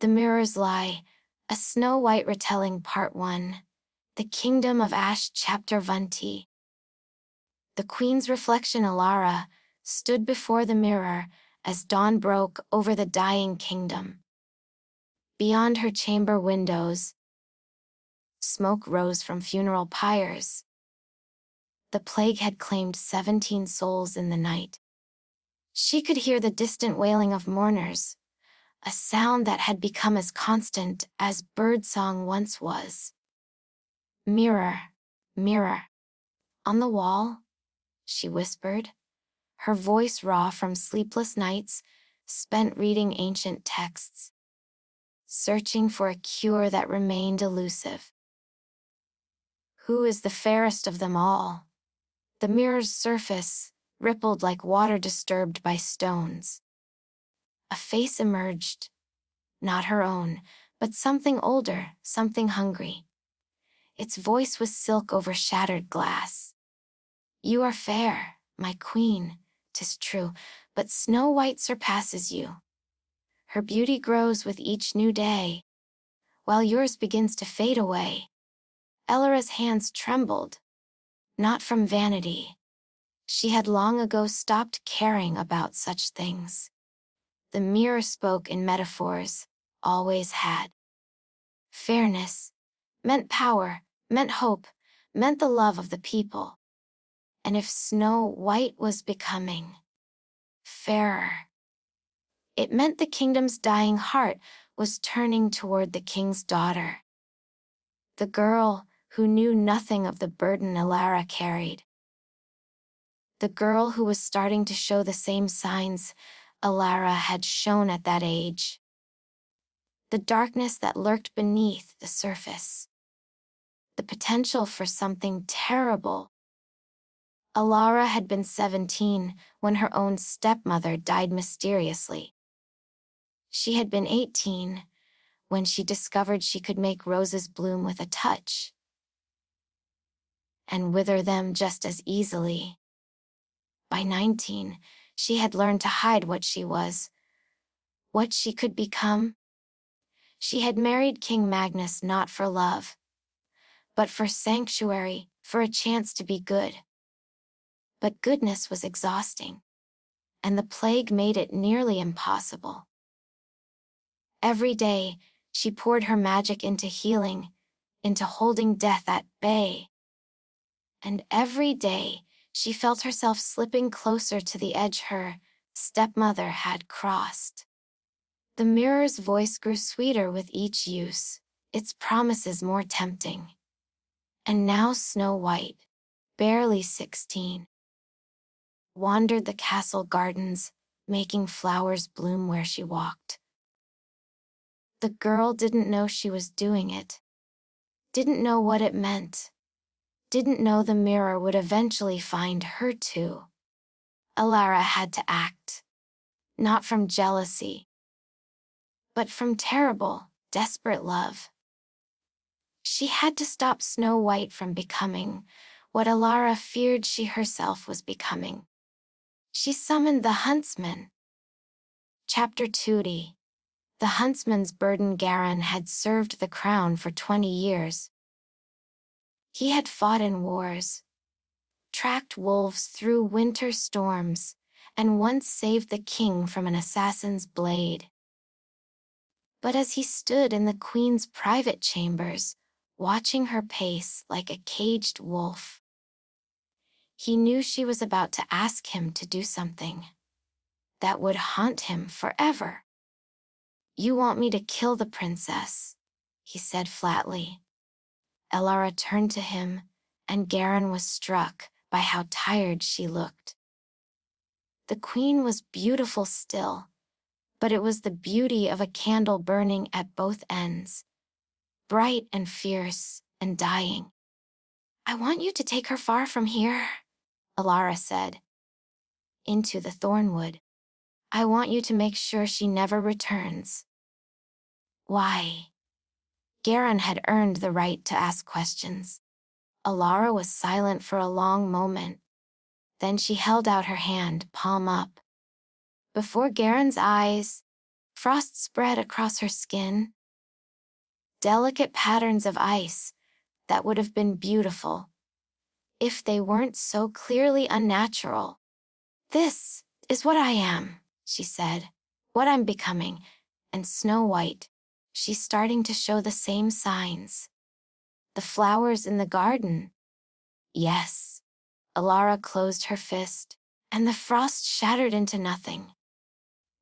The Mirror's Lie, a Snow White retelling Part 1. The Kingdom of Ash Chapter 20. The Queen's reflection Alara stood before the mirror as dawn broke over the dying kingdom. Beyond her chamber windows, smoke rose from funeral pyres. The plague had claimed 17 souls in the night. She could hear the distant wailing of mourners, a sound that had become as constant as birdsong once was. Mirror, mirror, on the wall, she whispered, her voice raw from sleepless nights spent reading ancient texts, searching for a cure that remained elusive. Who is the fairest of them all? The mirror's surface rippled like water disturbed by stones. A face emerged, not her own, but something older, something hungry. Its voice was silk over shattered glass. You are fair, my queen, 'tis true, but Snow White surpasses you. Her beauty grows with each new day, while yours begins to fade away. Elara's hands trembled, not from vanity. She had long ago stopped caring about such things. The mirror spoke in metaphors, always had. Fairness meant power, meant hope, meant the love of the people. And if Snow White was becoming fairer, it meant the kingdom's dying heart was turning toward the king's daughter. The girl who knew nothing of the burden Elara carried. The girl who was starting to show the same signs Elara had shown at that age. The darkness that lurked beneath the surface. The potential for something terrible. Elara had been 17 when her own stepmother died mysteriously. She had been 18 when she discovered she could make roses bloom with a touch, and wither them just as easily. By 19, she had learned to hide what she was, what she could become. She had married King Magnus not for love, but for sanctuary, for a chance to be good. But goodness was exhausting, and the plague made it nearly impossible. Every day, she poured her magic into healing, into holding death at bay. And every day, she felt herself slipping closer to the edge her stepmother had crossed. The mirror's voice grew sweeter with each use, its promises more tempting. And now Snow White, barely 16, wandered the castle gardens, making flowers bloom where she walked. The girl didn't know she was doing it, didn't know what it meant, didn't know the mirror would eventually find her too. Elara had to act, not from jealousy, but from terrible, desperate love. She had to stop Snow White from becoming what Elara feared she herself was becoming. She summoned the huntsman. Chapter 2. The huntsman's burden. Garan had served the crown for 20 years. He had fought in wars, tracked wolves through winter storms, and once saved the king from an assassin's blade. But as he stood in the queen's private chambers, watching her pace like a caged wolf, he knew she was about to ask him to do something that would haunt him forever. You want me to kill the princess, he said flatly. Elara turned to him, and Garan was struck by how tired she looked. The queen was beautiful still, but it was the beauty of a candle burning at both ends, bright and fierce and dying. I want you to take her far from here, Elara said. Into the thornwood. I want you to make sure she never returns. Why? Garan had earned the right to ask questions. Elara was silent for a long moment. Then she held out her hand, palm up. Before Garen's eyes, Frost spread across her skin, delicate patterns of ice that would have been beautiful if they weren't so clearly unnatural. "This is what I am," she said, "what I'm becoming." And Snow White, she's starting to show the same signs. The flowers in the garden. Yes. Alara closed her fist, and the frost shattered into nothing.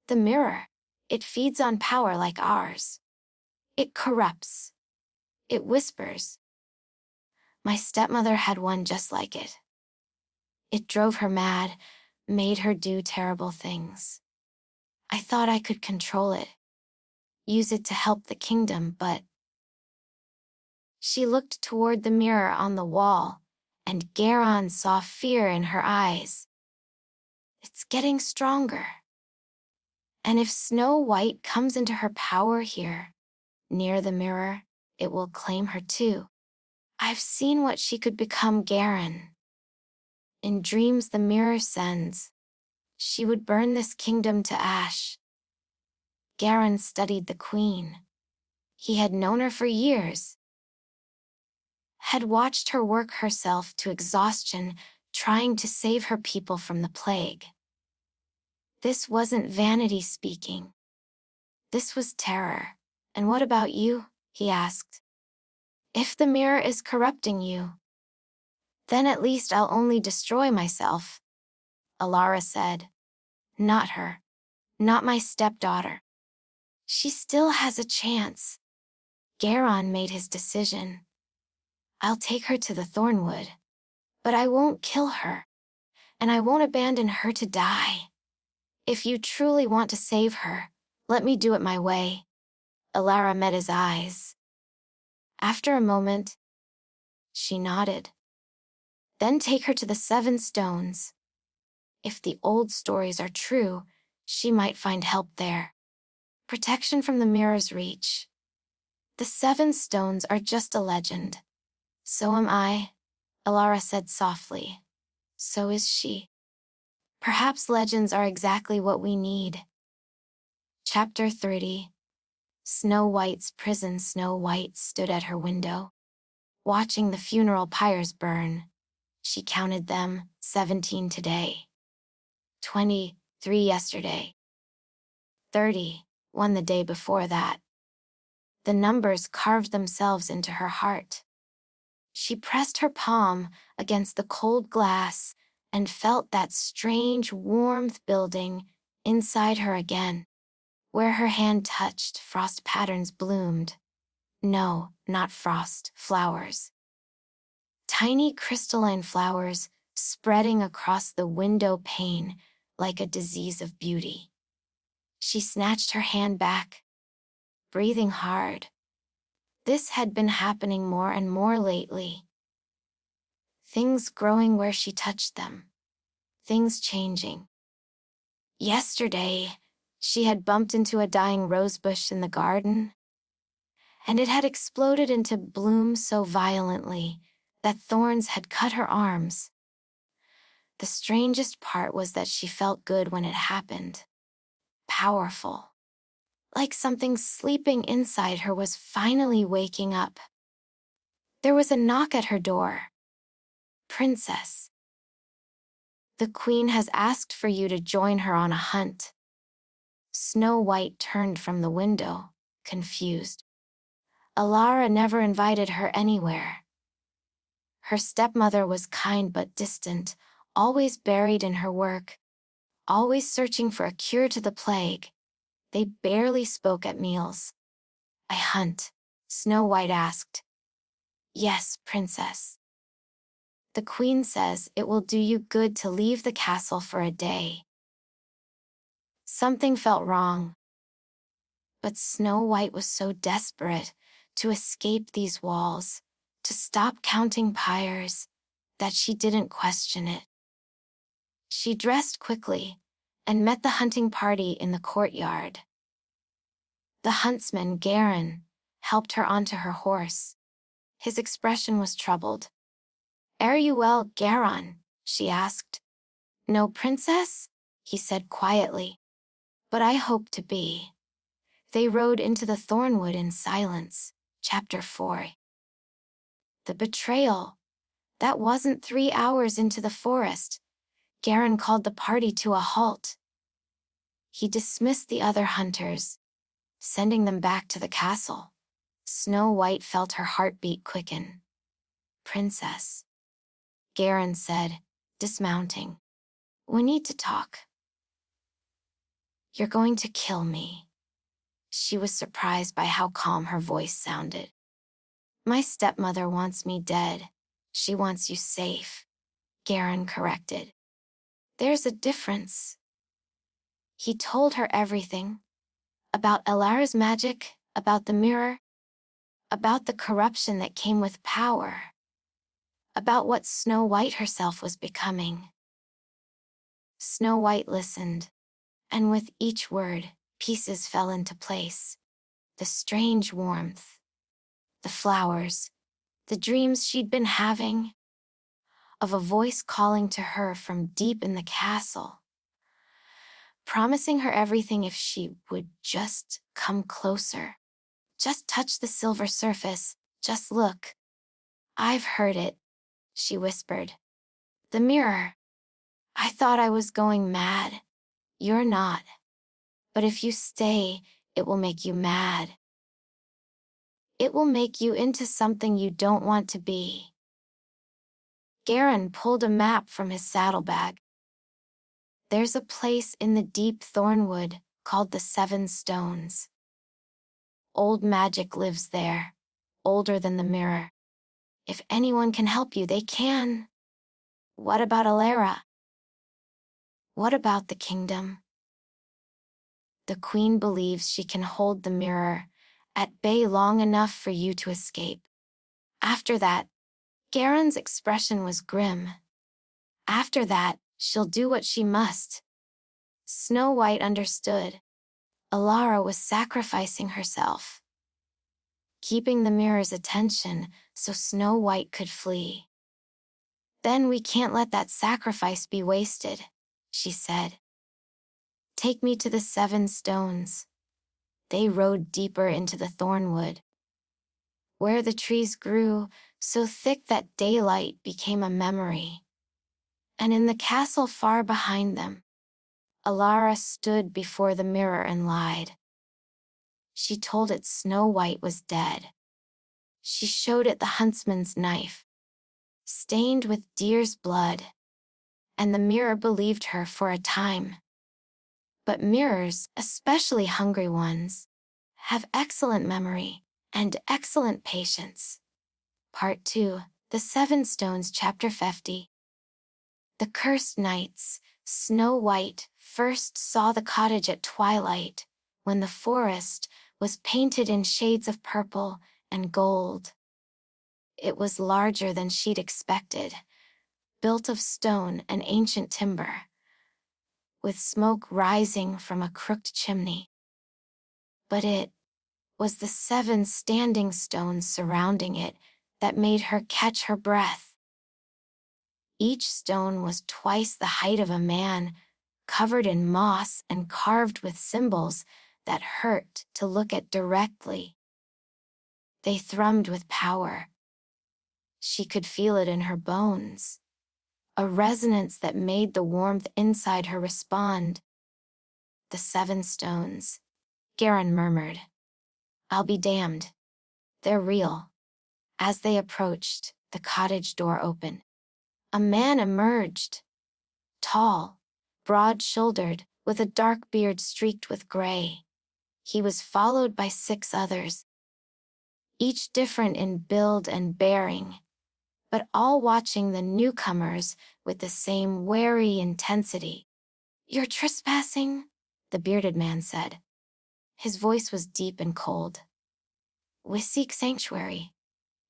The mirror. It feeds on power like ours. It corrupts. It whispers. My stepmother had one just like it. It drove her mad, made her do terrible things. I thought I could control it, use it to help the kingdom, but... She looked toward the mirror on the wall, and Garon saw fear in her eyes. It's getting stronger. And if Snow White comes into her power here, near the mirror, it will claim her too. I've seen what she could become, Garon. In dreams the mirror sends, she would burn this kingdom to ash. Garon studied the queen. He had known her for years, had watched her work herself to exhaustion, trying to save her people from the plague. This wasn't vanity speaking. This was terror. "And what about you?" he asked. "If the mirror is corrupting you, then at least I'll only destroy myself," Alara said. "Not her. Not my stepdaughter. She still has a chance." Garon made his decision. "I'll take her to the Thornwood. But I won't kill her. And I won't abandon her to die. If you truly want to save her, let me do it my way." Alara met his eyes. After a moment, she nodded. "Then take her to the 7 stones. If the old stories are true, she might find help there. Protection from the mirror's reach. The 7 stones are just a legend. So am I," Alara said softly. "So is she. Perhaps legends are exactly what we need." Chapter 30. Snow White's prison. Snow White stood at her window, watching the funeral pyres burn. She counted them, 17 today, 23 yesterday, 31 the day before that. The numbers carved themselves into her heart. She pressed her palm against the cold glass and felt that strange warmth building inside her again. Where her hand touched, frost patterns bloomed. No, not frost, flowers. Tiny crystalline flowers spreading across the window pane like a disease of beauty. She snatched her hand back, breathing hard. This had been happening more and more lately. Things growing where she touched them. Things changing. Yesterday, she had bumped into a dying rosebush in the garden, and it had exploded into bloom so violently that thorns had cut her arms. The strangest part was that she felt good when it happened. Powerful. Like something sleeping inside her was finally waking up. There was a knock at her door. "Princess. The queen has asked for you to join her on a hunt." Snow White turned from the window, confused. Alara never invited her anywhere. Her stepmother was kind but distant, always buried in her work, always searching for a cure to the plague. They barely spoke at meals. "I hunt?" Snow White asked. "Yes, princess. The queen says it will do you good to leave the castle for a day." Something felt wrong. But Snow White was so desperate to escape these walls, to stop counting pyres, that she didn't question it. She dressed quickly and met the hunting party in the courtyard. The huntsman, Garon, helped her onto her horse. His expression was troubled. "Are you well, Garon?" she asked. "No, princess," he said quietly. "But I hope to be." They rode into the thornwood in silence. Chapter 4. The betrayal. That wasn't 3 hours into the forest. Garin called the party to a halt. He dismissed the other hunters, sending them back to the castle. Snow White felt her heartbeat quicken. "Princess," Garin said, dismounting. "We need to talk." "You're going to kill me." She was surprised by how calm her voice sounded. "My stepmother wants me dead. She wants you safe," Garin corrected. "There's a difference." He told her everything. About Elara's magic, about the mirror, about the corruption that came with power, about what Snow White herself was becoming. Snow White listened, and with each word, pieces fell into place. The strange warmth, the flowers, the dreams she'd been having, of a voice calling to her from deep in the castle, promising her everything if she would just come closer. Just touch the silver surface, just look. "I've heard it," she whispered. "The mirror. I thought I was going mad. You're not. But if you stay, it will make you mad. It will make you into something you don't want to be." Garin pulled a map from his saddlebag. "There's a place in the deep thornwood called the 7 Stones. Old magic lives there, older than the mirror. If anyone can help you, they can." "What about Elara? What about the kingdom?" "The queen believes she can hold the mirror at bay long enough for you to escape. After that," Garen's expression was grim. "After that, she'll do what she must." Snow White understood. Elara was sacrificing herself, keeping the mirror's attention so Snow White could flee. "Then we can't let that sacrifice be wasted," she said. "Take me to the 7 Stones." They rode deeper into the thornwood, where the trees grew so thick that daylight became a memory. And in the castle far behind them, Elara stood before the mirror and lied. She told it Snow White was dead. She showed it the huntsman's knife, stained with deer's blood, and the mirror believed her for a time. But mirrors, especially hungry ones, have excellent memory and excellent patience. Part 2, The 7 Stones, Chapter 50. The Cursed Nights. Snow White first saw the cottage at twilight, when the forest was painted in shades of purple and gold. It was larger than she'd expected, built of stone and ancient timber, with smoke rising from a crooked chimney. But it was the 7 standing stones surrounding it that made her catch her breath. Each stone was twice the height of a man, covered in moss and carved with symbols that hurt to look at directly. They thrummed with power. She could feel it in her bones, a resonance that made the warmth inside her respond. "The 7 Stones," Garin murmured. "I'll be damned. They're real." As they approached, the cottage door opened. A man emerged, tall, broad-shouldered, with a dark beard streaked with gray. He was followed by 6 others, each different in build and bearing, but all watching the newcomers with the same wary intensity. "You're trespassing," the bearded man said. His voice was deep and cold. "We seek sanctuary,"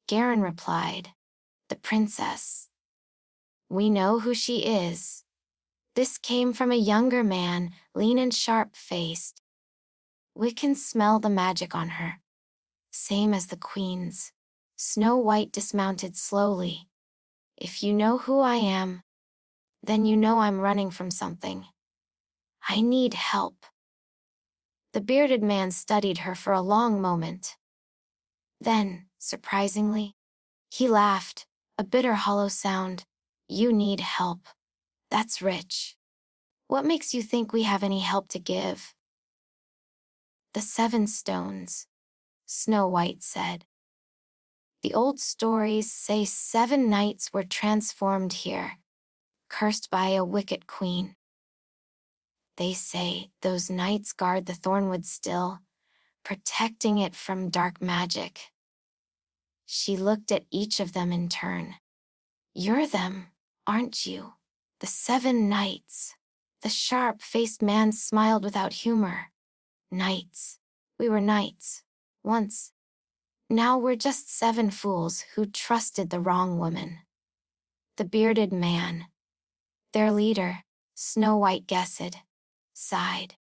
Garin replied. "The princess. We know who she is." This came from a younger man, lean and sharp-faced. "We can smell the magic on her. Same as the queen's." Snow White dismounted slowly. "If you know who I am, then you know I'm running from something. I need help." The bearded man studied her for a long moment. Then, surprisingly, he laughed, a bitter hollow sound. You need help. That's rich. What makes you think we have any help to give? The 7 stones, Snow White said. The old stories say 7 knights were transformed here, cursed by a wicked queen. They say those knights guard the Thornwood still, protecting it from dark magic. She looked at each of them in turn. You're them, aren't you? The 7 knights. The sharp-faced man smiled without humor. Knights. We were knights. Once. Now we're just 7 fools who trusted the wrong woman. The bearded man, their leader, Snow White guessed, sighed.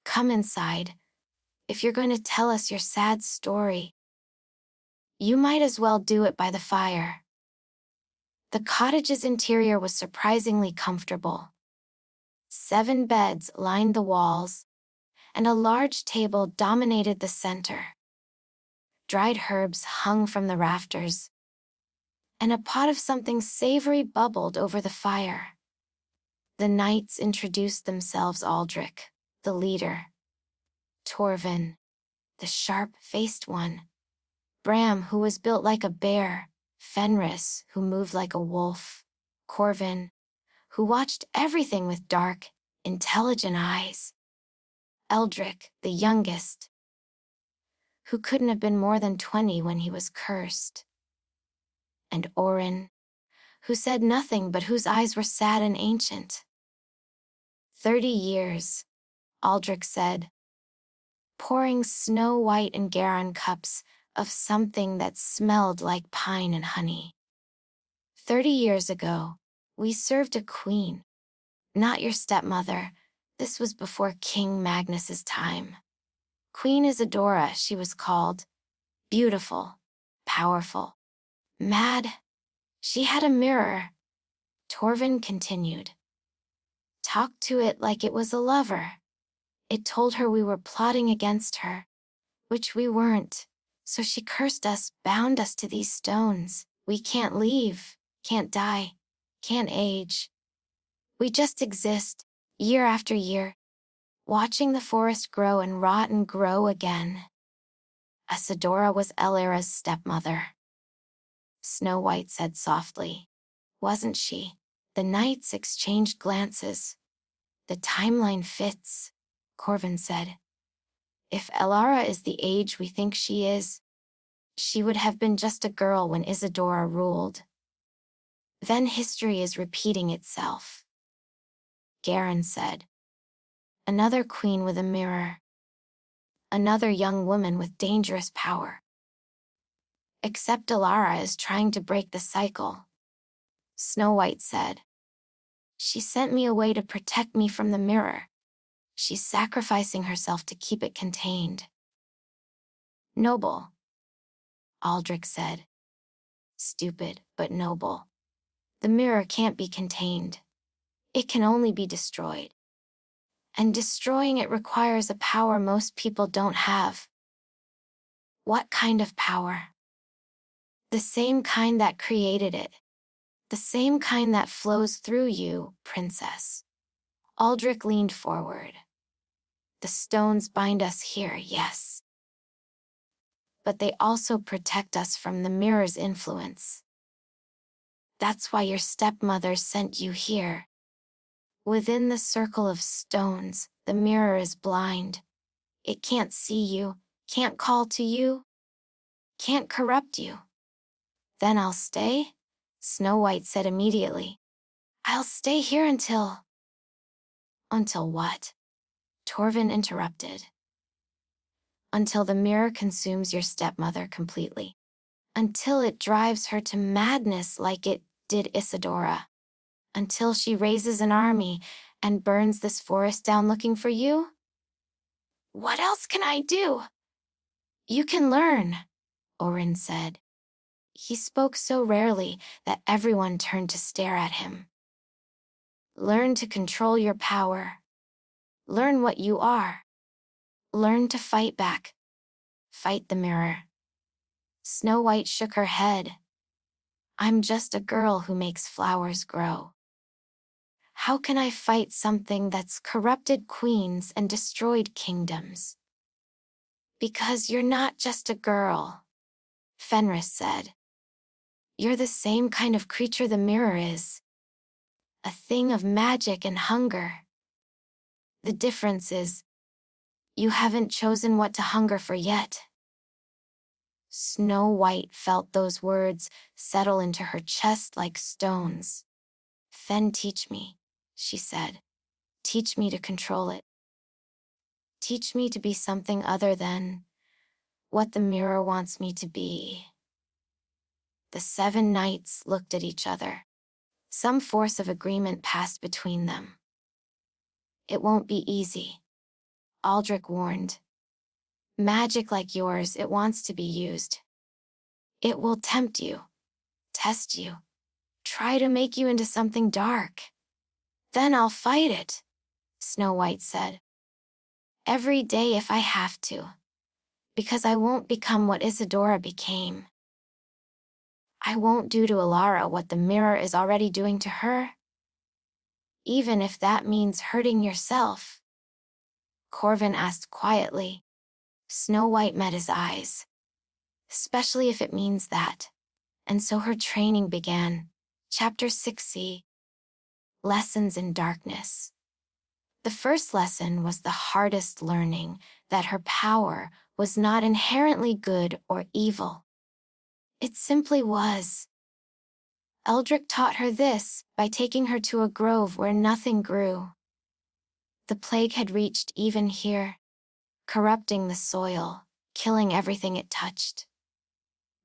Come inside. If you're going to tell us your sad story, you might as well do it by the fire. The cottage's interior was surprisingly comfortable. 7 beds lined the walls, and a large table dominated the center. Dried herbs hung from the rafters, and a pot of something savory bubbled over the fire. The knights introduced themselves: Aldrich, the leader; Torvin, the sharp-faced one; Bram, who was built like a bear; Fenris, who moved like a wolf; Corvin, who watched everything with dark, intelligent eyes; Eldrick, the youngest, who couldn't have been more than 20 when he was cursed; and Orin, who said nothing but whose eyes were sad and ancient. 30 years, Aldrich said, pouring Snow White and Garin cups of something that smelled like pine and honey. 30 years ago, we served a queen. Not your stepmother. This was before King Magnus's time. Queen Isadora, she was called. Beautiful, powerful, mad. She had a mirror. Torvin continued. Talked to it like it was a lover. It told her we were plotting against her, which we weren't. So she cursed us, bound us to these stones. We can't leave, can't die, can't age. We just exist, year after year, watching the forest grow and rot and grow again. Isadora was Elera's stepmother. Snow White said softly. Wasn't she? The knights exchanged glances. The timeline fits, Corvin said. If Elara is the age we think she is, she would have been just a girl when Isadora ruled. Then history is repeating itself. Garin said. Another queen with a mirror. Another young woman with dangerous power. Except Elara is trying to break the cycle. Snow White said. She sent me away to protect me from the mirror. She's sacrificing herself to keep it contained. Noble, Aldrich said. Stupid, but noble. The mirror can't be contained. It can only be destroyed. And destroying it requires a power most people don't have. What kind of power? The same kind that created it. The same kind that flows through you, princess. Aldrich leaned forward. The stones bind us here, yes. But they also protect us from the mirror's influence. That's why your stepmother sent you here. Within the circle of stones, the mirror is blind. It can't see you, can't call to you, can't corrupt you. Then I'll stay? Snow White said immediately. I'll stay here until... Until what? Torvin interrupted. Until the mirror consumes your stepmother completely. Until it drives her to madness like it did Isadora. Until she raises an army and burns this forest down looking for you? What else can I do? You can learn, Orin said. He spoke so rarely that everyone turned to stare at him. Learn to control your power. Learn what you are. Learn to fight back. Fight the mirror. Snow White shook her head. I'm just a girl who makes flowers grow. How can I fight something that's corrupted queens and destroyed kingdoms? Because you're not just a girl, Fenris said. You're the same kind of creature the mirror is. A thing of magic and hunger. The difference is, you haven't chosen what to hunger for yet. Snow White felt those words settle into her chest like stones. Fen, teach me, she said. Teach me to control it. Teach me to be something other than what the mirror wants me to be. The 7 knights looked at each other. Some force of agreement passed between them. It won't be easy, Aldrich warned. Magic like yours, it wants to be used. It will tempt you, test you, try to make you into something dark. Then I'll fight it, Snow White said. Every day if I have to, because I won't become what Isadora became. I won't do to Alara what the mirror is already doing to her, even if that means hurting yourself. Corvin asked quietly. Snow White met his eyes. Especially if it means that. And so her training began. Chapter 6c. Lessons in Darkness. The first lesson was the hardest learning, that her power was not inherently good or evil. It simply was. Eldrick taught her this by taking her to a grove where nothing grew. The plague had reached even here, corrupting the soil, killing everything it touched.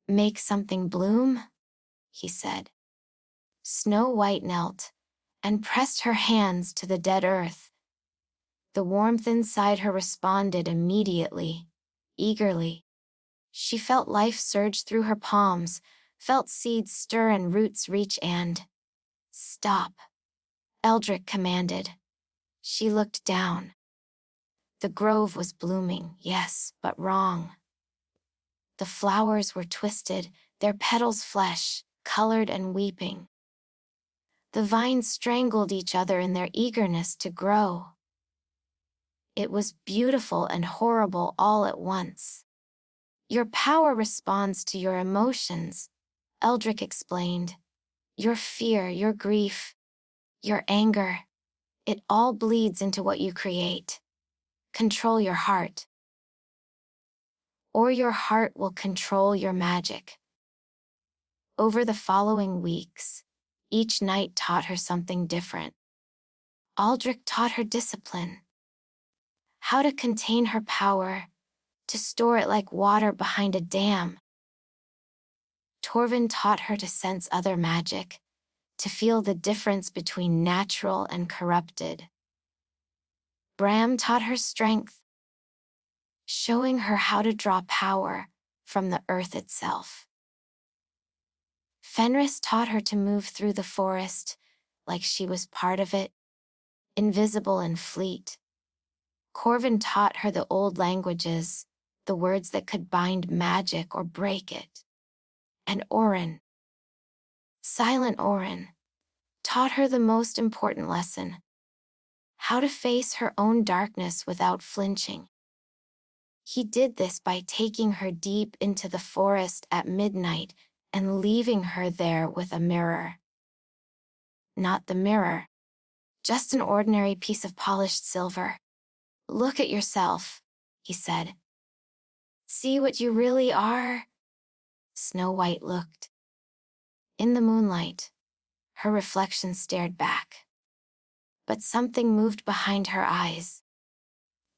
Make something bloom, he said. Snow White knelt and pressed her hands to the dead earth. The warmth inside her responded immediately, eagerly. She felt life surge through her palms, felt seeds stir and roots reach and... Stop, Eldrick commanded. She looked down. The grove was blooming, yes, but wrong. The flowers were twisted, their petals flesh, colored and weeping. The vines strangled each other in their eagerness to grow. It was beautiful and horrible all at once. Your power responds to your emotions, Eldrick explained. Your fear, your grief, your anger, it all bleeds into what you create. Control your heart, or your heart will control your magic. Over the following weeks, each night taught her something different. Aldrich taught her discipline, how to contain her power, to store it like water behind a dam. Torvin taught her to sense other magic, to feel the difference between natural and corrupted. Bram taught her strength, showing her how to draw power from the earth itself. Fenris taught her to move through the forest like she was part of it, invisible and fleet. Corvin taught her the old languages, the words that could bind magic or break it. And Orin, Silent Orin, taught her the most important lesson, how to face her own darkness without flinching. He did this by taking her deep into the forest at midnight and leaving her there with a mirror. Not the mirror, just an ordinary piece of polished silver. Look at yourself, he said. See what you really are? Snow White looked. In the moonlight, her reflection stared back. But something moved behind her eyes.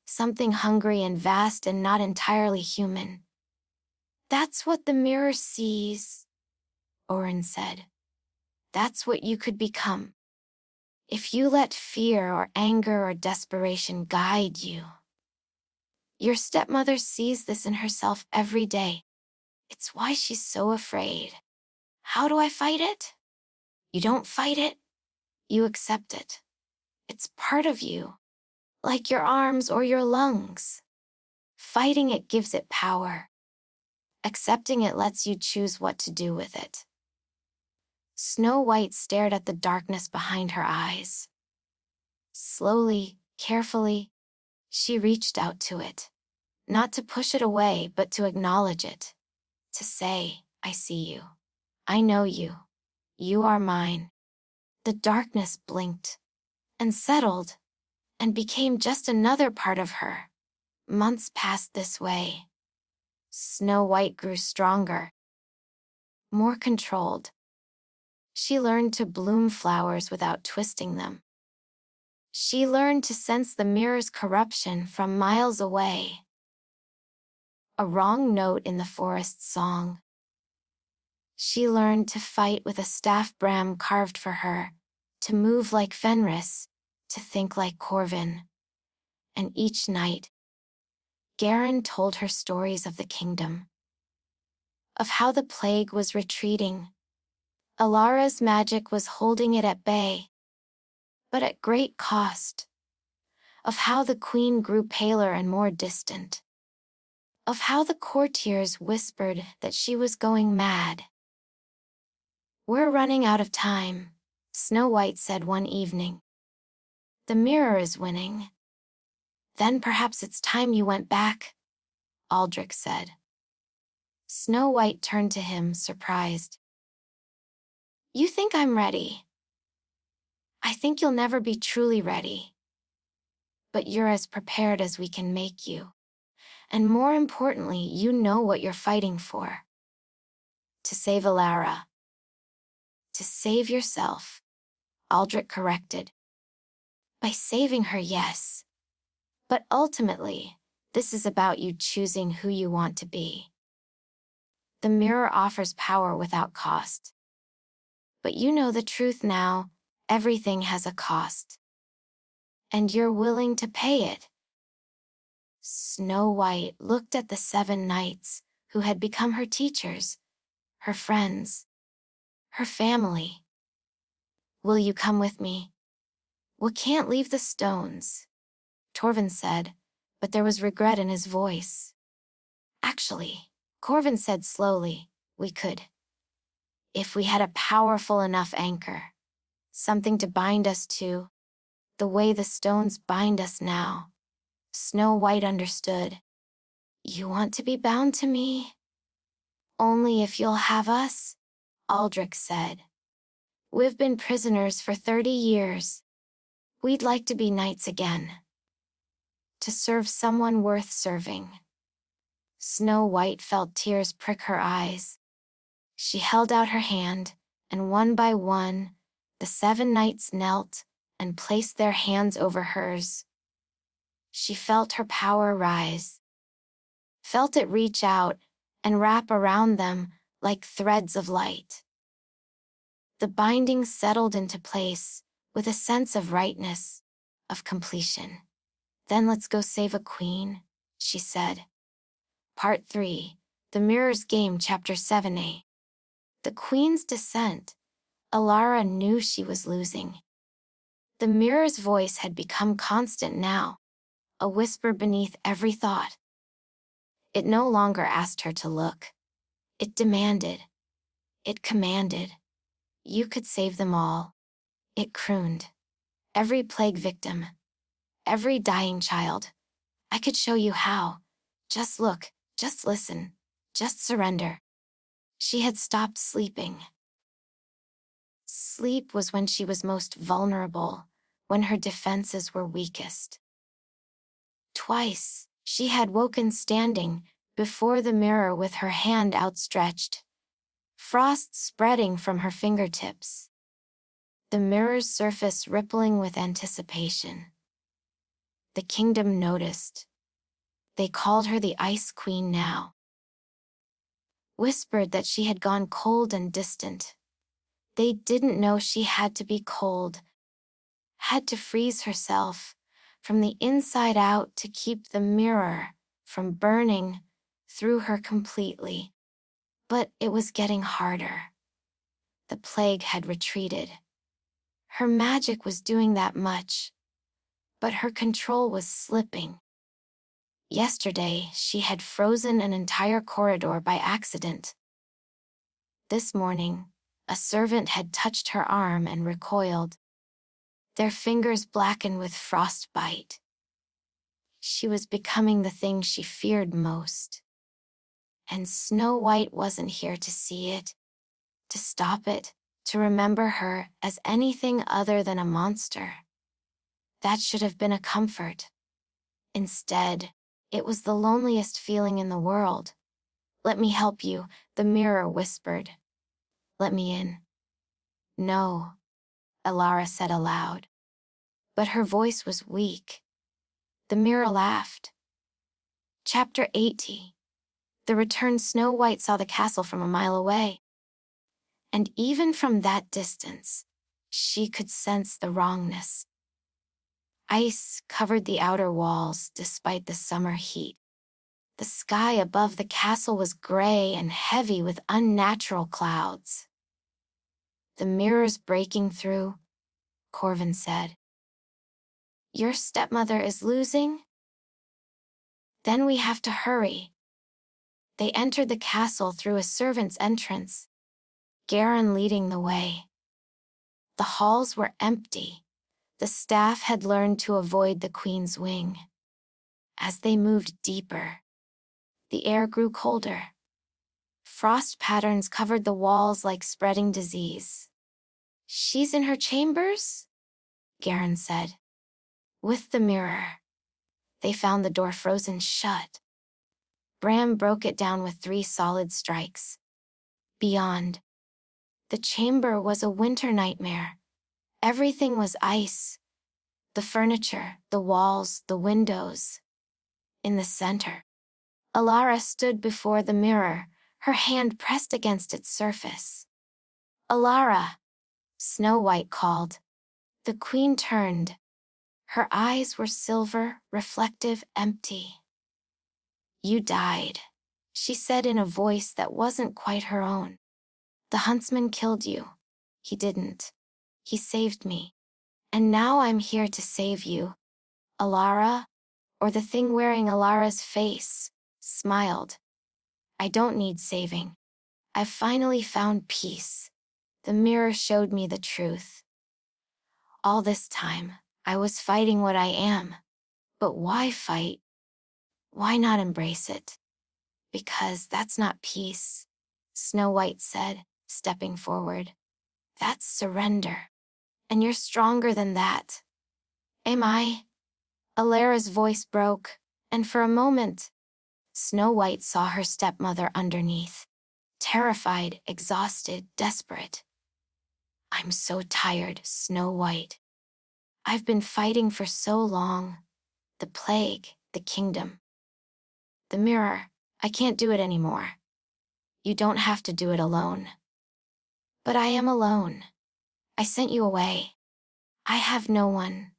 Something hungry and vast and not entirely human. That's what the mirror sees, Orin said. That's what you could become, if you let fear or anger or desperation guide you. Your stepmother sees this in herself every day. It's why she's so afraid. How do I fight it? You don't fight it, you accept it. It's part of you, like your arms or your lungs. Fighting it gives it power. Accepting it lets you choose what to do with it. Snow White stared at the darkness behind her eyes. Slowly, carefully, she reached out to it. Not to push it away, but to acknowledge it. To say, I see you. I know you. You are mine. The darkness blinked and settled and became just another part of her. Months passed this way. Snow White grew stronger, more controlled. She learned to bloom flowers without twisting them. She learned to sense the mirror's corruption from miles away. A wrong note in the forest song. She learned to fight with a staff Bram carved for her, to move like Fenris, to think like Corvin. And each night, Garen told her stories of the kingdom, of how the plague was retreating. Alara's magic was holding it at bay, but at great cost. Of how the queen grew paler and more distant. Of how the courtiers whispered that she was going mad. We're running out of time, Snow White said one evening. The mirror is winning. Then perhaps it's time you went back, Aldrich said. Snow White turned to him, surprised. You think I'm ready? I think you'll never be truly ready. But you're as prepared as we can make you. And more importantly, you know what you're fighting for. To save Alara. To save yourself, Aldrich corrected. By saving her, yes. But ultimately, this is about you choosing who you want to be. The mirror offers power without cost. But you know the truth now, everything has a cost. And you're willing to pay it. Snow White looked at the 7 knights, who had become her teachers, her friends, her family. Will you come with me? We can't leave the stones, Torvin said, but there was regret in his voice. Actually, Corvin said slowly, we could. If we had a powerful enough anchor. Something to bind us to. The way the stones bind us now. Snow White understood. You want to be bound to me? Only if you'll have us, Aldrich said. We've been prisoners for 30 years. We'd like to be knights again. To serve someone worth serving. Snow White felt tears prick her eyes. She held out her hand, and one by one, the 7 knights knelt and placed their hands over hers. She felt her power rise. Felt it reach out and wrap around them like threads of light. The binding settled into place with a sense of rightness, of completion. Then let's go save a queen, she said. Part 3, The Mirror's Game, Chapter 7a. The Queen's Descent. Alara knew she was losing. The mirror's voice had become constant now, a whisper beneath every thought. It no longer asked her to look. It demanded. It commanded. You could save them all. It crooned. Every plague victim. Every dying child. I could show you how. Just look, just listen, just surrender. She had stopped sleeping. Sleep was when she was most vulnerable, when her defenses were weakest. Twice, she had woken standing before the mirror with her hand outstretched, frost spreading from her fingertips. The mirror's surface rippling with anticipation. The kingdom noticed. They called her the Ice Queen now. Whispered that she had gone cold and distant. They didn't know she had to be cold, had to freeze herself from the inside out to keep the mirror from burning through her completely. But it was getting harder. The plague had retreated. Her magic was doing that much, but her control was slipping. Yesterday, she had frozen an entire corridor by accident. This morning, a servant had touched her arm and recoiled, their fingers blackened with frostbite. She was becoming the thing she feared most. And Snow White wasn't here to see it, to stop it, to remember her as anything other than a monster. That should have been a comfort. Instead, it was the loneliest feeling in the world. "Let me help you," the mirror whispered. "Let me in." "No," Elara said aloud. But her voice was weak. The mirror laughed. Chapter 80. The returned Snow White saw the castle from a mile away. And even from that distance, she could sense the wrongness. Ice covered the outer walls despite the summer heat. The sky above the castle was gray and heavy with unnatural clouds. "The mirror's breaking through," Corvin said. "Your stepmother is losing? Then we have to hurry." They entered the castle through a servant's entrance, Garen leading the way. The halls were empty. The staff had learned to avoid the queen's wing. As they moved deeper, the air grew colder. Frost patterns covered the walls like spreading disease. "She's in her chambers?" Garen said. With the mirror, they found the door frozen shut. Bram broke it down with 3 solid strikes. Beyond, the chamber was a winter nightmare. Everything was ice. The furniture, the walls, the windows. In the center, Elara stood before the mirror, her hand pressed against its surface. "Elara," Snow White called. The queen turned. Her eyes were silver, reflective, empty. "You died," she said in a voice that wasn't quite her own. "The huntsman killed you." "He didn't. He saved me. And now I'm here to save you." Elara, or the thing wearing Alara's face, smiled. "I don't need saving. I've finally found peace. The mirror showed me the truth. All this time, I was fighting what I am. But why fight? Why not embrace it? Because that's not peace," Snow White said, stepping forward. "That's surrender. And you're stronger than that." "Am I?" Alara's voice broke, and for a moment, Snow White saw her stepmother underneath. Terrified, exhausted, desperate. "I'm so tired, Snow White. I've been fighting for so long. The plague, the kingdom. The mirror, I can't do it anymore. You don't have to do it alone." "But I am alone. I sent you away. I have no one."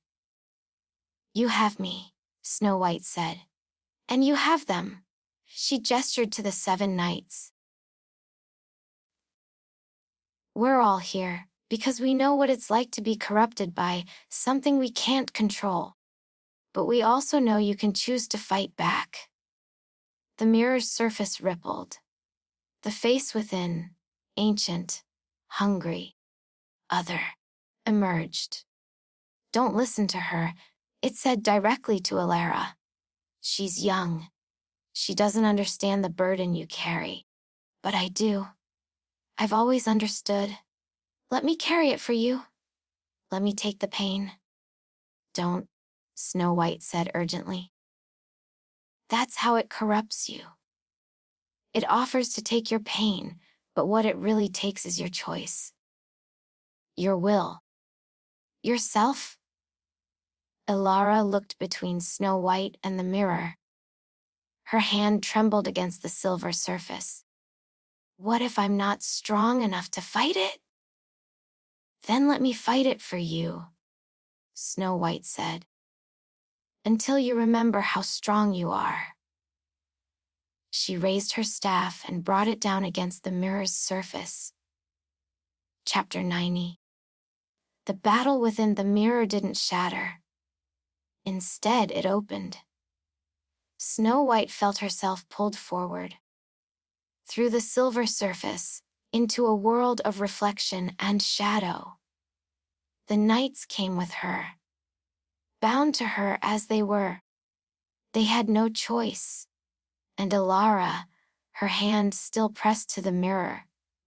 "You have me," Snow White said. "And you have them." She gestured to the 7 knights. "We're all here, because we know what it's like to be corrupted by something we can't control. But we also know you can choose to fight back." The mirror's surface rippled. The face within, ancient, hungry, other, emerged. "Don't listen to her," it said directly to Elara. "She's young. She doesn't understand the burden you carry. But I do. I've always understood. Let me carry it for you. Let me take the pain." "Don't," Snow White said urgently. "That's how it corrupts you. It offers to take your pain, but what it really takes is your choice. Your will. Yourself." Elara looked between Snow White and the mirror. Her hand trembled against the silver surface. "What if I'm not strong enough to fight it?" "Then let me fight it for you," Snow White said. "Until you remember how strong you are." She raised her staff and brought it down against the mirror's surface. Chapter 90. The battle within the mirror didn't shatter. Instead, it opened. Snow White felt herself pulled forward, through the silver surface, into a world of reflection and shadow. The knights came with her, bound to her as they were. They had no choice, and Alara, her hand still pressed to the mirror,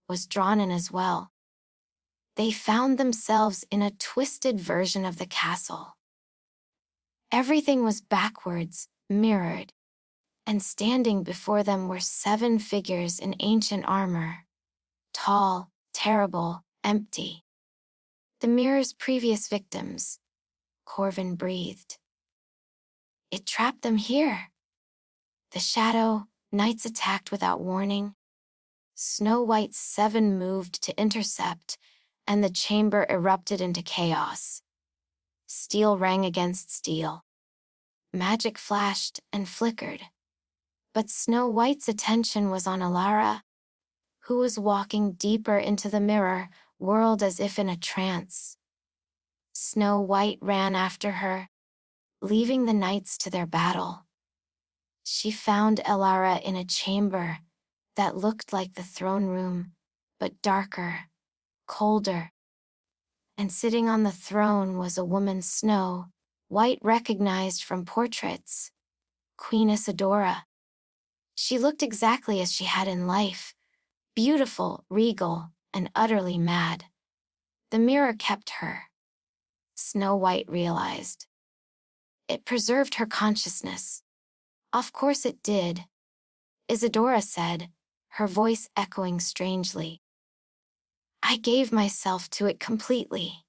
was drawn in as well. They found themselves in a twisted version of the castle. Everything was backwards, mirrored, and standing before them were 7 figures in ancient armor. Tall, terrible, empty. The mirror's previous victims. Corvin breathed. It trapped them here. The shadow, knights attacked without warning. Snow White's 7 moved to intercept, and the chamber erupted into chaos. Steel rang against steel. Magic flashed and flickered. But Snow White's attention was on Alara, who was walking deeper into the mirror, whirled as if in a trance. Snow White ran after her, leaving the knights to their battle. She found Alara in a chamber that looked like the throne room, but darker, colder. And sitting on the throne was a woman Snow White recognized from portraits, Queen Isadora. She looked exactly as she had in life, beautiful, regal, and utterly mad. The mirror kept her, Snow White realized. It preserved her consciousness. Of course it did, Isadora said, her voice echoing strangely. I gave myself to it completely.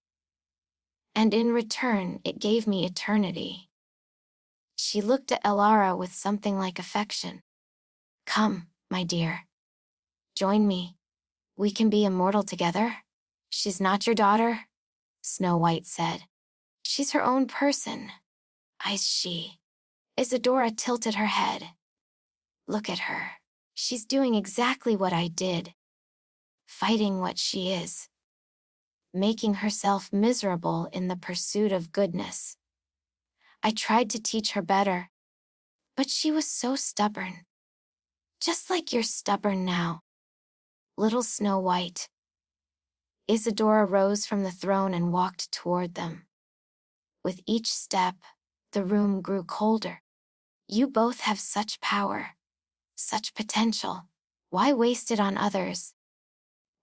And in return, it gave me eternity. She looked at Alara with something like affection. Come, my dear. Join me. We can be immortal together. She's not your daughter, Snow White said. She's her own person. She. Isadora tilted her head. Look at her. She's doing exactly what I did. Fighting what she is. Making herself miserable in the pursuit of goodness. I tried to teach her better, but she was so stubborn. Just like you're stubborn now, little Snow White. Isadora rose from the throne and walked toward them. With each step, the room grew colder. You both have such power, such potential. Why waste it on others?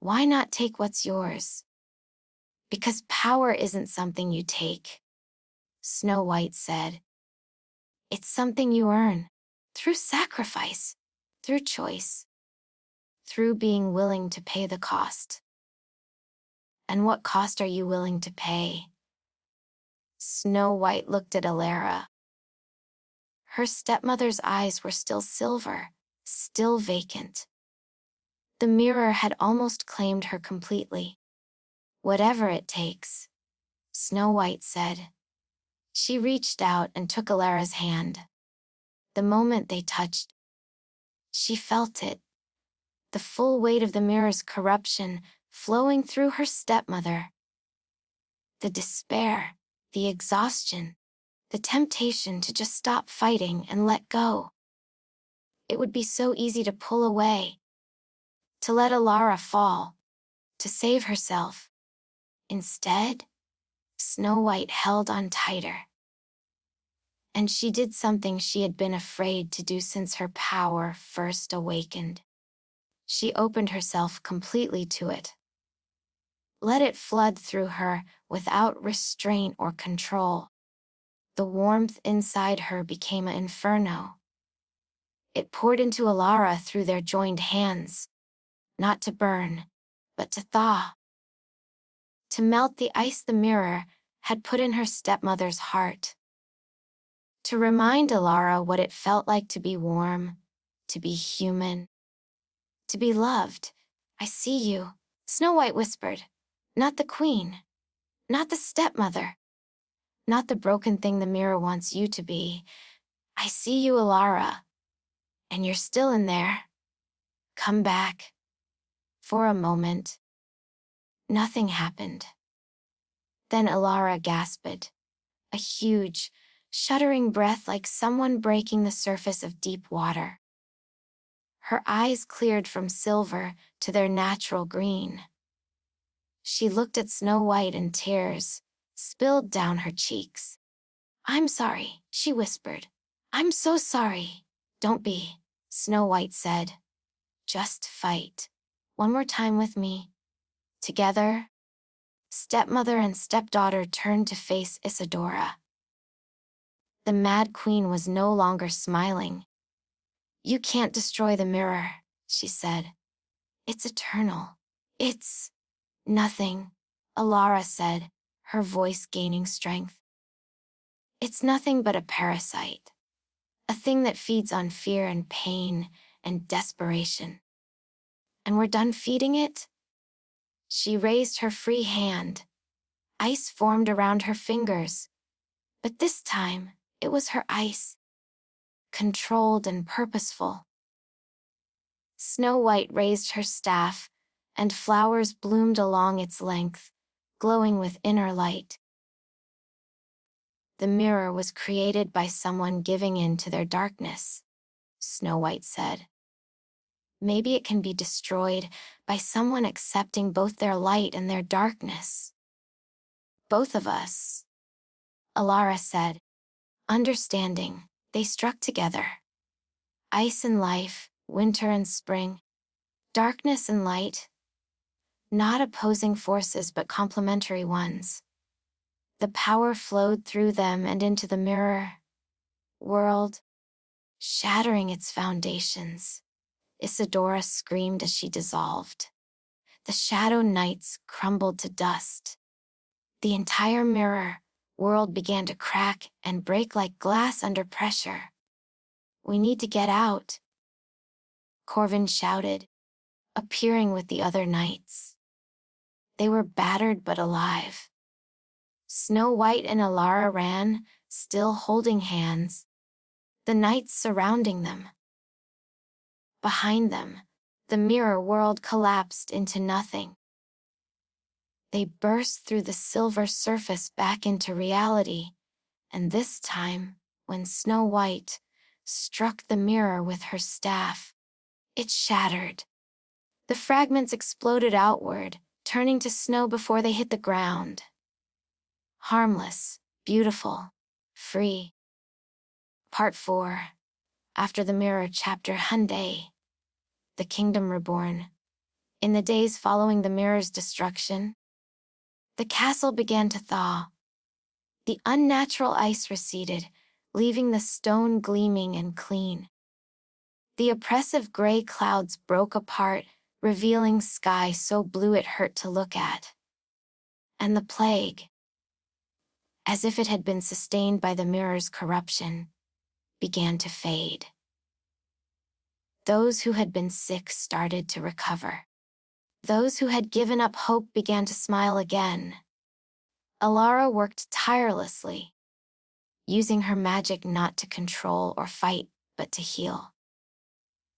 Why not take what's yours? Because power isn't something you take, Snow White said. It's something you earn, through sacrifice, through choice, through being willing to pay the cost. And what cost are you willing to pay? Snow White looked at Alara. Her stepmother's eyes were still silver, still vacant. The mirror had almost claimed her completely. Whatever it takes, Snow White said. She reached out and took Alara's hand. The moment they touched, she felt it. The full weight of the mirror's corruption flowing through her stepmother. The despair, the exhaustion, the temptation to just stop fighting and let go. It would be so easy to pull away, to let Alara fall, to save herself. Instead, Snow White held on tighter. And she did something she had been afraid to do since her power first awakened. She opened herself completely to it. Let it flood through her without restraint or control. The warmth inside her became an inferno. It poured into Alara through their joined hands, not to burn, but to thaw. To melt the ice the mirror had put in her stepmother's heart. To remind Alara what it felt like to be warm, to be human, to be loved. I see you, Snow White whispered. Not the queen, not the stepmother, not the broken thing the mirror wants you to be. I see you, Alara. And you're still in there. Come back. For a moment, nothing happened. Then Alara gasped. A huge, shuddering breath like someone breaking the surface of deep water. Her eyes cleared from silver to their natural green. She looked at Snow White and tears spilled down her cheeks. "I'm sorry," she whispered. "I'm so sorry." "Don't be," Snow White said. "Just fight. One more time with me. Together." Stepmother and stepdaughter turned to face Isadora. The Mad Queen was no longer smiling. "You can't destroy the mirror," she said. "It's eternal." "It's nothing," Alara said, her voice gaining strength. "It's nothing but a parasite. A thing that feeds on fear and pain and desperation. And we're done feeding it?" She raised her free hand. Ice formed around her fingers. But this time, it was her ice. Controlled and purposeful. Snow White raised her staff, and flowers bloomed along its length, glowing with inner light. "The mirror was created by someone giving in to their darkness," Snow White said. "Maybe it can be destroyed by someone accepting both their light and their darkness." "Both of us," Alara said. Understanding, they struck together. Ice and life, winter and spring. Darkness and light. Not opposing forces but complementary ones. The power flowed through them and into the mirror world, shattering its foundations. Isadora screamed as she dissolved. The shadow knights crumbled to dust. The entire mirror world began to crack and break like glass under pressure. "We need to get out," Corvin shouted, appearing with the other knights. They were battered but alive. Snow White and Alara ran, still holding hands, the knights surrounding them. Behind them, the mirror world collapsed into nothing. They burst through the silver surface back into reality, and this time, when Snow White struck the mirror with her staff, it shattered. The fragments exploded outward, turning to snow before they hit the ground. Harmless, beautiful, free. Part 4. After the Mirror Chapter Hyundai. The Kingdom Reborn. In the days following the mirror's destruction, the castle began to thaw. The unnatural ice receded, leaving the stone gleaming and clean. The oppressive gray clouds broke apart, revealing sky so blue it hurt to look at. And the plague, as if it had been sustained by the mirror's corruption, began to fade. Those who had been sick started to recover. Those who had given up hope began to smile again. Alara worked tirelessly, using her magic not to control or fight, but to heal.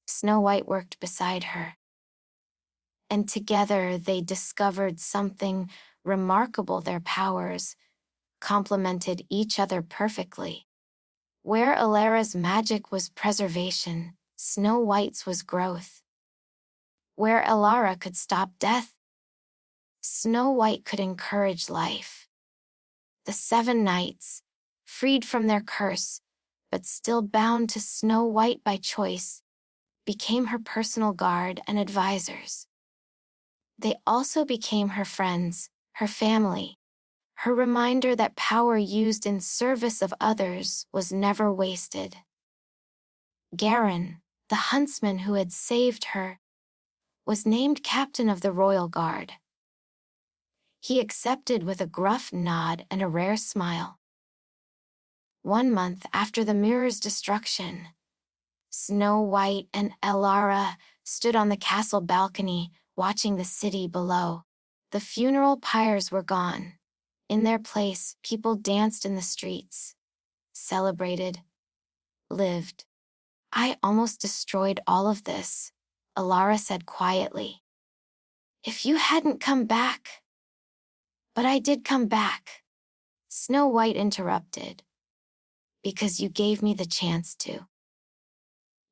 Snow White worked beside her. And together they discovered something remarkable. Their powers complemented each other perfectly. Where Alara's magic was preservation, Snow White's was growth. Where Alara could stop death, Snow White could encourage life. The 7 knights, freed from their curse, but still bound to Snow White by choice, became her personal guard and advisors. They also became her friends, her family, her reminder that power used in service of others was never wasted. Garin, the huntsman who had saved her, was named captain of the royal guard. He accepted with a gruff nod and a rare smile. 1 month after the mirror's destruction, Snow White and Alara stood on the castle balcony, watching the city below. The funeral pyres were gone. In their place, people danced in the streets, celebrated, lived. "I almost destroyed all of this," Alara said quietly. "If you hadn't come back." "But I did come back," Snow White interrupted. because you gave me the chance to.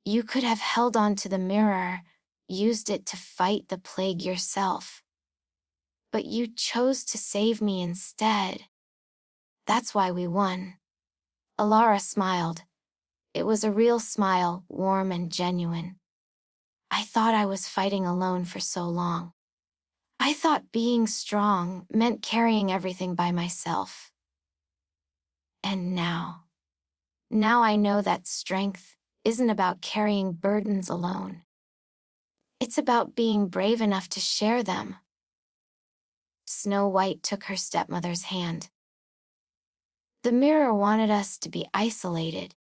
You could have held on to the mirror, used it to fight the plague yourself. But you chose to save me instead. That's why we won. Alara smiled. It was a real smile, warm and genuine. I thought I was fighting alone for so long. I thought being strong meant carrying everything by myself. And now I know that strength isn't about carrying burdens alone. It's about being brave enough to share them. Snow White took her stepmother's hand. The mirror wanted us to be isolated.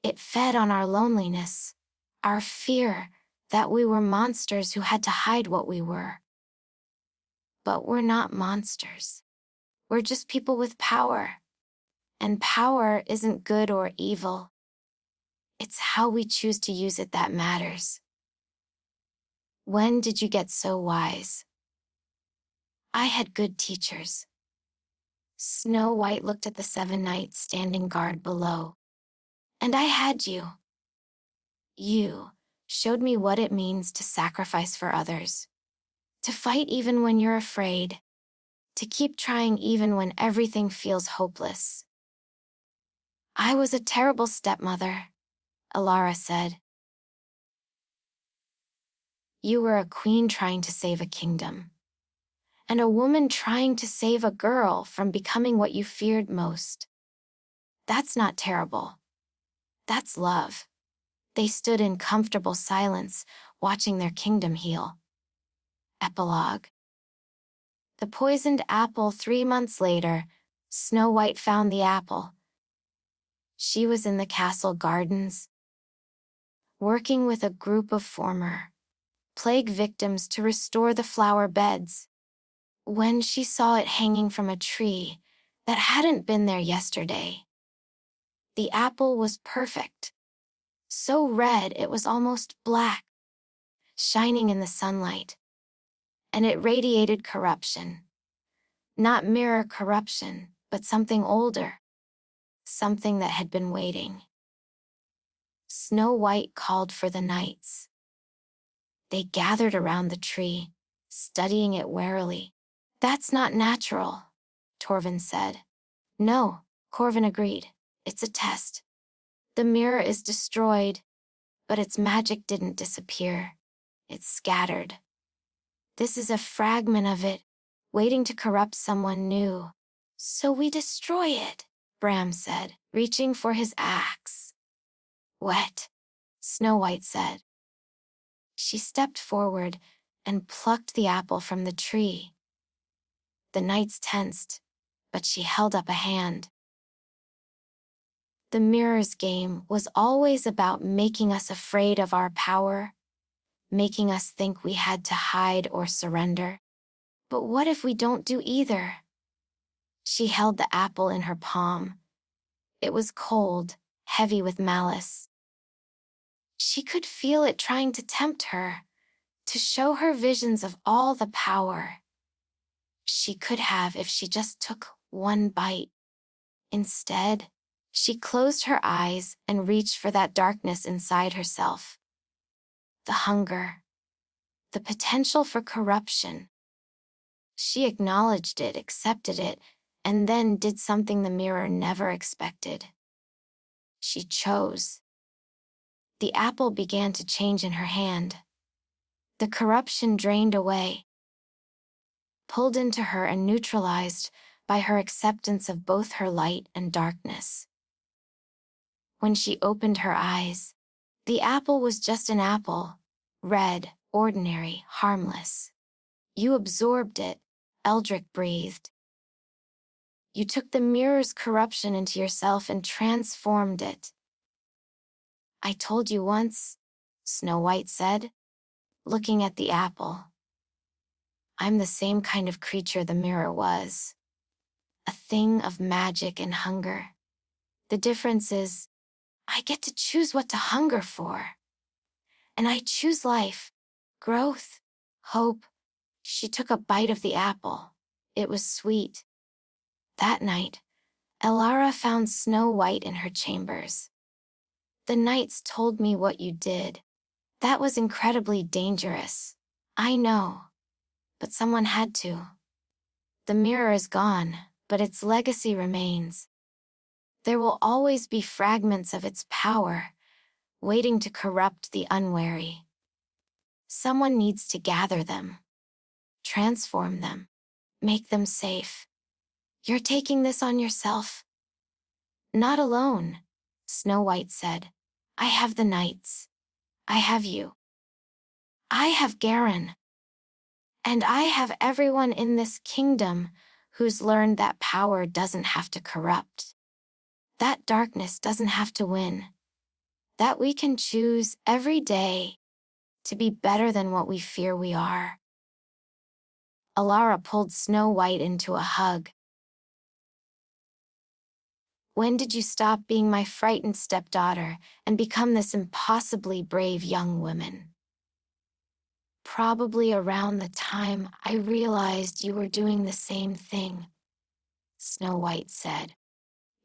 It fed on our loneliness, our fear that we were monsters who had to hide what we were. But we're not monsters. We're just people with power. And power isn't good or evil. It's how we choose to use it that matters. When did you get so wise? I had good teachers. Snow White looked at the 7 knights standing guard below. And I had you. You showed me what it means to sacrifice for others. To fight even when you're afraid. To keep trying even when everything feels hopeless. I was a terrible stepmother, Alara said. You were a queen trying to save a kingdom. And a woman trying to save a girl from becoming what you feared most. That's not terrible. That's love. They stood in comfortable silence, watching their kingdom heal. Epilogue. The poisoned apple. 3 months later, Snow White found the apple. She was in the castle gardens, working with a group of former plague victims to restore the flower beds. When she saw it hanging from a tree that hadn't been there yesterday, the apple was perfect. So red it was almost black, shining in the sunlight. And it radiated corruption. Not mirror corruption, but something older. Something that had been waiting. Snow White called for the knights. They gathered around the tree, studying it warily. That's not natural, Torvin said. No, Corvin agreed. It's a test. The mirror is destroyed, but its magic didn't disappear. It's scattered. This is a fragment of it, waiting to corrupt someone new. So we destroy it, Bram said, reaching for his axe. What? Snow White said. She stepped forward and plucked the apple from the tree. The knights tensed, but she held up a hand. The mirror's game was always about making us afraid of our power, making us think we had to hide or surrender. But what if we don't do either? She held the apple in her palm. It was cold, heavy with malice. She could feel it trying to tempt her, to show her visions of all the power she could have if she just took one bite. Instead, she closed her eyes and reached for that darkness inside herself. The hunger, the potential for corruption. She acknowledged it, accepted it, and then did something the mirror never expected. She chose. The apple began to change in her hand. The corruption drained away, pulled into her and neutralized by her acceptance of both her light and darkness. When she opened her eyes, the apple was just an apple, red, ordinary, harmless. You absorbed it, Eldrick breathed. You took the mirror's corruption into yourself and transformed it. I told you once, Snow White said, looking at the apple. I'm the same kind of creature the mirror was. A thing of magic and hunger. The difference is, I get to choose what to hunger for. And I choose life, growth, hope. She took a bite of the apple. It was sweet. That night, Elara found Snow White in her chambers. The knights told me what you did. That was incredibly dangerous. I know. But someone had to. The mirror is gone, but its legacy remains. There will always be fragments of its power, waiting to corrupt the unwary. Someone needs to gather them, transform them, make them safe. You're taking this on yourself? Not alone, Snow White said. I have the knights. I have you. I have Garen. And I have everyone in this kingdom who's learned that power doesn't have to corrupt. That darkness doesn't have to win. That we can choose every day to be better than what we fear we are. Elara pulled Snow White into a hug. When did you stop being my frightened stepdaughter and become this impossibly brave young woman? Probably around the time I realized you were doing the same thing, Snow White said.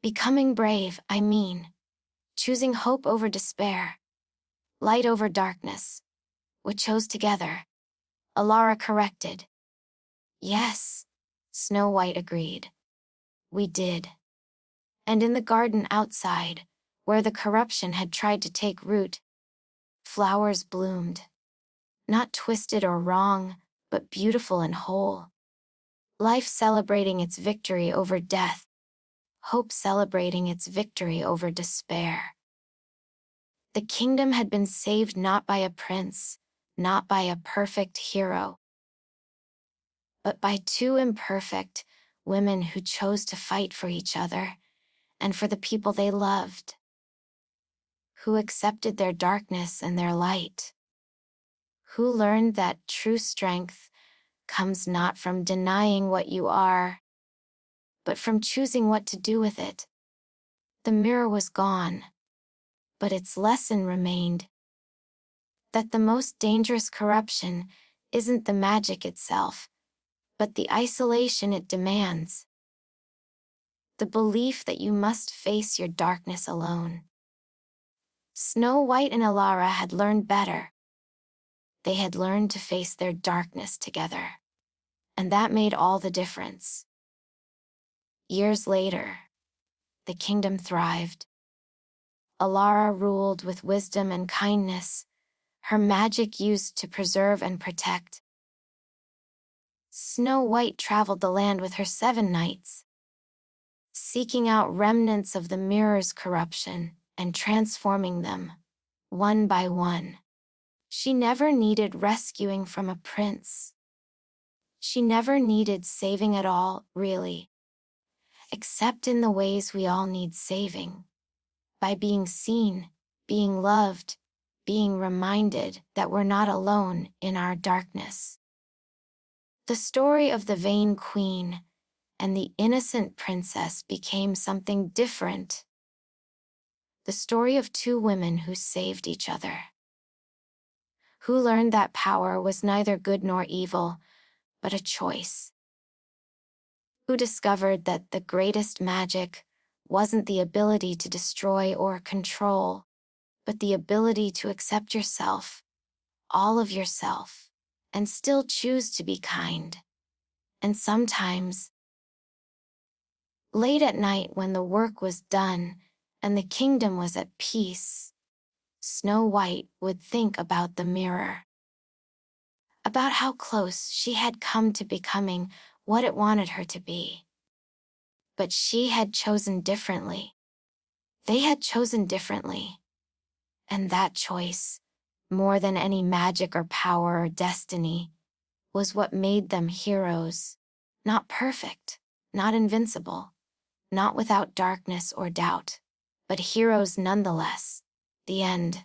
Becoming brave, I mean. Choosing hope over despair. Light over darkness. We chose together. Elara corrected. Yes, Snow White agreed. We did. And in the garden outside, where the corruption had tried to take root, flowers bloomed. Not twisted or wrong, but beautiful and whole. Life celebrating its victory over death. Hope celebrating its victory over despair. The kingdom had been saved not by a prince, not by a perfect hero, but by two imperfect women who chose to fight for each other and for the people they loved, who accepted their darkness and their light, who learned that true strength comes not from denying what you are, but from choosing what to do with it. The mirror was gone, but its lesson remained. That the most dangerous corruption isn't the magic itself, but the isolation it demands. The belief that you must face your darkness alone. Snow White and Elara had learned better. They had learned to face their darkness together. And that made all the difference. Years later, the kingdom thrived. Elara ruled with wisdom and kindness, her magic used to preserve and protect. Snow White traveled the land with her 7 knights, seeking out remnants of the mirror's corruption and transforming them, one by one. She never needed rescuing from a prince. She never needed saving at all, really. Except in the ways we all need saving. By being seen, being loved, being reminded that we're not alone in our darkness. The story of the vain queen and the innocent princess became something different. The story of 2 women who saved each other. Who learned that power was neither good nor evil, but a choice. Who discovered that the greatest magic wasn't the ability to destroy or control, but the ability to accept yourself, all of yourself, and still choose to be kind. And sometimes, late at night when the work was done and the kingdom was at peace, Snow White would think about the mirror. About how close she had come to becoming what it wanted her to be. But she had chosen differently. They had chosen differently. And that choice, more than any magic or power or destiny, was what made them heroes. Not perfect, not invincible, not without darkness or doubt, but heroes nonetheless. The end.